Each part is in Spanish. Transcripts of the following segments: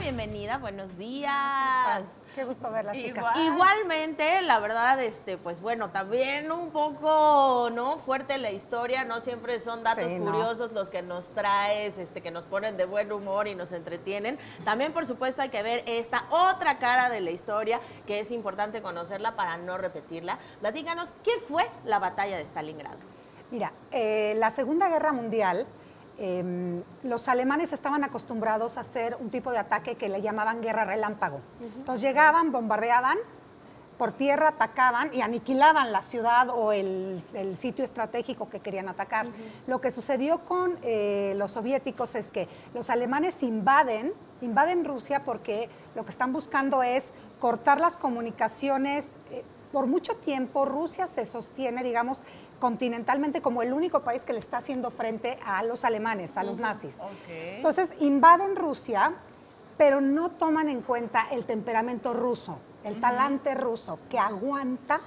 bienvenida, buenos días. Qué gusto verlas, chicas. Igualmente, la verdad, pues bueno, también un poco, ¿no? Fuerte la historia, no siempre son datos curiosos los que nos traes, que nos ponen de buen humor y nos entretienen. También, por supuesto, hay que ver esta otra cara de la historia, que es importante conocerla para no repetirla. Platícanos, ¿qué fue la batalla de Stalingrado? Mira, la Segunda Guerra Mundial, los alemanes estaban acostumbrados a hacer un tipo de ataque que le llamaban guerra relámpago. Entonces llegaban, bombardeaban, por tierra atacaban y aniquilaban la ciudad o el sitio estratégico que querían atacar. Lo que sucedió con los soviéticos es que los alemanes invaden Rusia porque lo que están buscando es cortar las comunicaciones. Por mucho tiempo Rusia se sostiene, digamos, continentalmente como el único país que le está haciendo frente a los alemanes, a los nazis. Entonces invaden Rusia, pero no toman en cuenta el temperamento ruso, el talante ruso, que aguanta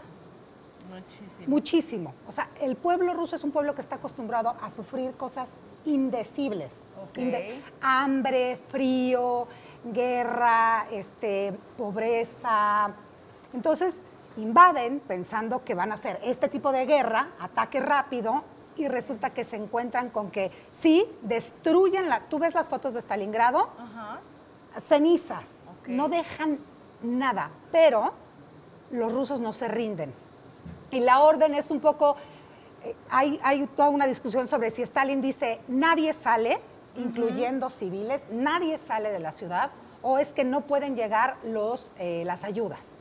muchísimo. O sea, el pueblo ruso es un pueblo que está acostumbrado a sufrir cosas indecibles. Hambre, frío, guerra, pobreza. Entonces invaden pensando que van a hacer este tipo de guerra, ataque rápido, y resulta que se encuentran con que sí, destruyen tú ves las fotos de Stalingrado, cenizas, no dejan nada, pero los rusos no se rinden. Y la orden es un poco, hay toda una discusión sobre si Stalin dice nadie sale, incluyendo civiles, nadie sale de la ciudad, o es que no pueden llegar las ayudas.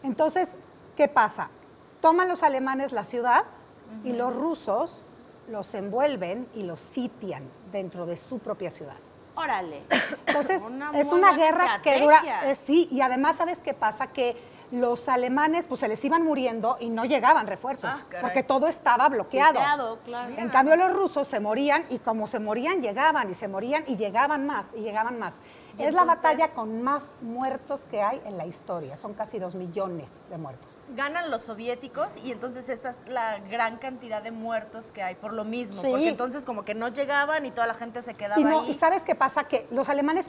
Entonces, ¿qué pasa? Toman los alemanes la ciudad y los rusos los envuelven y los sitian dentro de su propia ciudad. Órale. Entonces, es una guerra que dura... sí, y además, ¿sabes qué pasa? Que los alemanes, pues, se les iban muriendo y no llegaban refuerzos, porque todo estaba bloqueado. Claro. En cambio, los rusos se morían y como se morían, llegaban y se morían y llegaban más y llegaban más. Es la batalla con más muertos que hay en la historia. Son casi 2 millones de muertos. Ganan los soviéticos y entonces esta es la gran cantidad de muertos que hay por lo mismo. Sí. Porque entonces como que no llegaban y toda la gente se quedaba ahí. ¿Y sabes qué pasa? Que los alemanes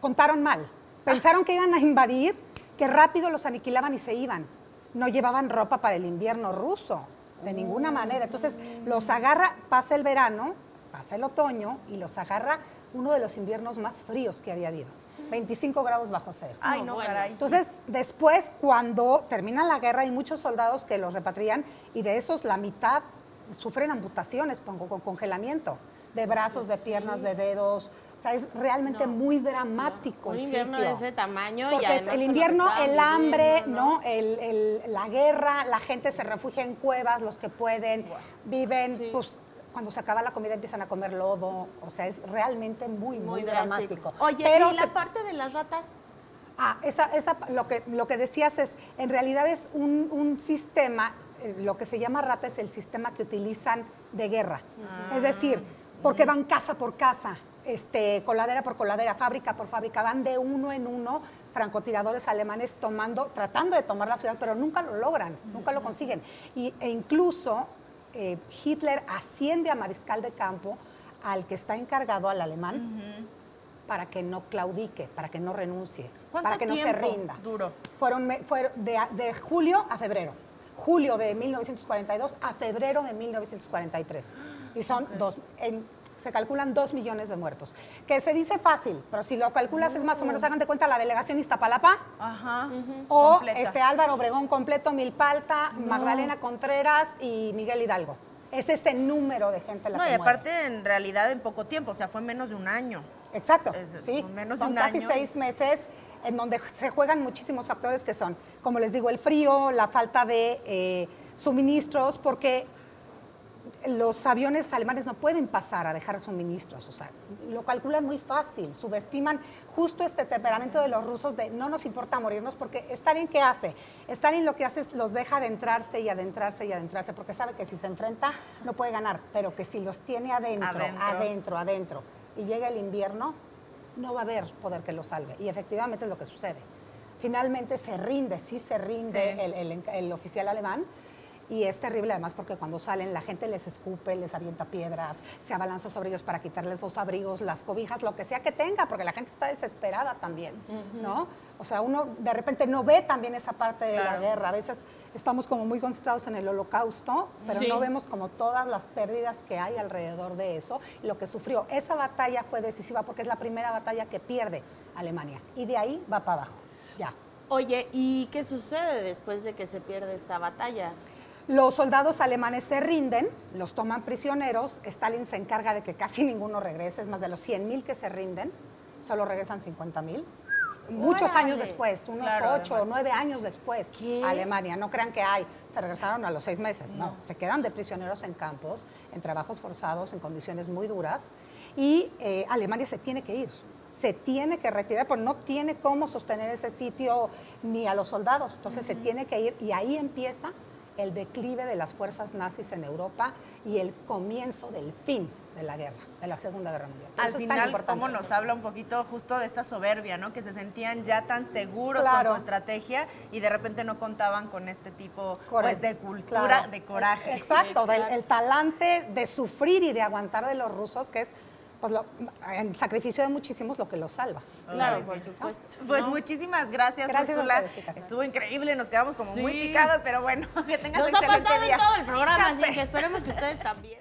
contaron mal. Pensaron que iban a invadir, que rápido los aniquilaban y se iban. No llevaban ropa para el invierno ruso, de ninguna manera. Entonces los agarra, pasa el verano, pasa el otoño y los agarra uno de los inviernos más fríos que había habido. 25 grados bajo cero. Ay, no, caray. Entonces, después, cuando termina la guerra, hay muchos soldados que los repatrian y de esos la mitad sufren amputaciones con congelamiento de brazos, de piernas, de dedos. O sea, es realmente muy dramático un el invierno sitio. de ese tamaño. Porque y además el invierno, con lo que el estaban hambre, viviendo, ¿no? La guerra, la gente se refugia en cuevas, los que pueden, viven, pues cuando se acaba la comida empiezan a comer lodo. O sea, es realmente muy dramático. Oye, pero ¿y la parte de las ratas? Lo que decías es, en realidad es un sistema, lo que se llama rata es el sistema que utilizan de guerra. Es decir, porque van casa por casa, coladera por coladera, fábrica por fábrica, van de uno en uno francotiradores alemanes tratando de tomar la ciudad, pero nunca lo logran, nunca lo consiguen. E incluso Hitler asciende a mariscal de campo al que está encargado, al alemán, para que no claudique, para que no renuncie, para que no se rinda. Duró? Fueron de julio a febrero. Julio de 1942 a febrero de 1943. Y son se calculan 2 millones de muertos. Que se dice fácil, pero si lo calculas es más o menos, hagan de cuenta la delegación Iztapalapa, o Completa. Álvaro Obregón completo, Milpalta, Magdalena Contreras y Miguel Hidalgo. Es ese número de gente la que No, y muere. aparte en realidad en poco tiempo, o sea, fue menos de un año. Exacto, Es- sí. menos de Son un casi año. 6 meses en donde se juegan muchísimos factores que son, como les digo, el frío, la falta de suministros, porque los aviones alemanes no pueden pasar a dejar suministros, o sea, lo calculan muy fácil, subestiman justo este temperamento de los rusos de no nos importa morirnos, porque Stalin, ¿qué hace? Stalin lo que hace es los deja adentrarse y adentrarse y adentrarse, porque sabe que si se enfrenta no puede ganar, pero que si los tiene adentro, y llega el invierno, no va a haber poder que lo salve, y efectivamente es lo que sucede. Finalmente se rinde, sí se rinde el oficial alemán, Y es terrible además porque cuando salen la gente les escupe, les avienta piedras, se abalanza sobre ellos para quitarles los abrigos, las cobijas, lo que sea que tenga, porque la gente está desesperada también, ¿no? O sea, uno de repente no ve también esa parte de la guerra. A veces estamos como muy concentrados en el Holocausto, pero no vemos como todas las pérdidas que hay alrededor de eso y lo que sufrió. Esa batalla fue decisiva porque es la primera batalla que pierde Alemania y de ahí va para abajo, ya. Oye, ¿y qué sucede después de que se pierde esta batalla? Los soldados alemanes se rinden, los toman prisioneros, Stalin se encarga de que casi ninguno regrese, es más de los 100,000 que se rinden, solo regresan 50,000. Muchos años después, unos 8 o 9 años después, a Alemania. No crean que se regresaron a los 6 meses, no. Se quedan de prisioneros en campos, en trabajos forzados, en condiciones muy duras, y Alemania se tiene que ir. Se tiene que retirar, porque no tiene cómo sostener ese sitio ni a los soldados. Entonces se tiene que ir y ahí empieza el declive de las fuerzas nazis en Europa y el comienzo del fin de la guerra, de la Segunda Guerra Mundial. Al final, cómo nos habla un poquito justo de esta soberbia, ¿no? Que se sentían ya tan seguros con su estrategia y de repente no contaban con este tipo pues, de cultura, de coraje. Exacto, el talante de sufrir y de aguantar de los rusos, que es pues en sacrificio de muchísimos lo que los salva. Claro, por supuesto. Pues muchísimas gracias, Úrsula. A ustedes, chicas. Estuvo increíble, nos quedamos como muy picadas, pero bueno, que tengas Nos excelente ha pasado día. en todo el programa, así que esperemos que ustedes también.